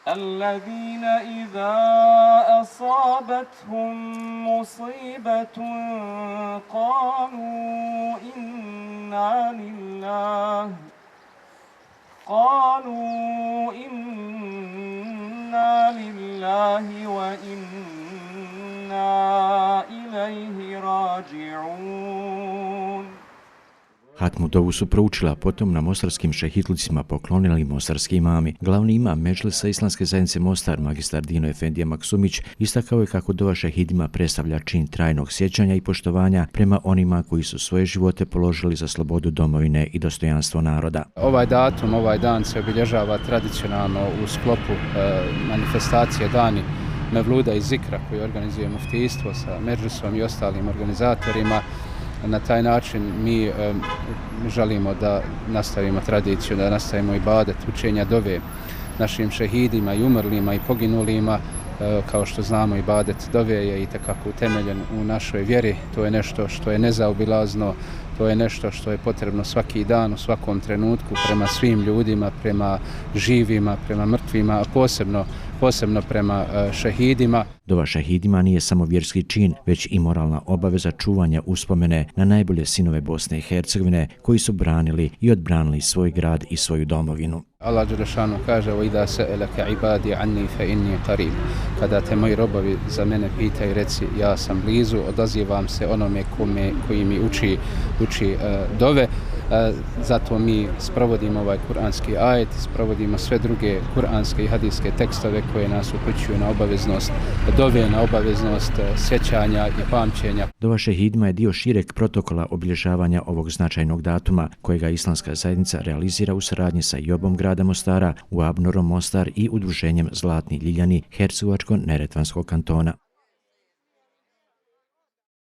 الذين إذا أصابتهم مصيبة قالوا إنا لله وإنا إليه راجعون. Hatmu dovu su proučila, potom na mostarskim šehitlicima poklonili mostarski imami. Glavni imam Medžlisa Islamske zajednice Mostar, magistar Dino Efendija Maksumić, istakao je kako dova šehidima predstavlja čin trajnog sjećanja i poštovanja prema onima koji su svoje živote položili za slobodu domovine i dostojanstvo naroda. Ovaj datum, ovaj dan se obilježava tradicionalno u sklopu manifestacije Dani Mevluda i Zikra koji organizuje muftijstvo sa Medžlisom i ostalim organizatorima. Na taj način mi želimo da nastavimo tradiciju, da nastavimo ibadet učenja dove našim šehidima i umrlima i poginulima. Kao što znamo, ibadet dove je itekako utemeljen u našoj vjeri. To je nešto što je nezaobilazno, to je nešto što je potrebno svaki dan, u svakom trenutku, prema svim ljudima, prema živima, prema mrtvima, a posebno prema šehidima. Dova šehidima nije samo vjerski čin, već i moralna obaveza čuvanja uspomene na najbolje sinove Bosne i Hercegovine koji su branili i odbranili svoj grad i svoju domovinu. Allah dželešanu kaže: "Wa sa'alaka ibadi anni fa inni qarib." Kada te moji robovi za mene pitaju, reci ja sam blizu, odazivam se onome koji mi uči dove. Zato mi sprovodimo ovaj kuranski ajet, sprovodimo sve druge kuranske i hadijske tekstove koje nas upućuju na obaveznost dove, na obaveznost sjećanja i pamćenja. Dova šehidima je dio šireg protokola obilježavanja ovog značajnog datuma kojega Islamska zajednica realizira u saradnji sa Jobom grada Mostara, UAB Norom Mostar i udruženjem Zlatni Ljiljani Hercegovačko-neretvanskog kantona.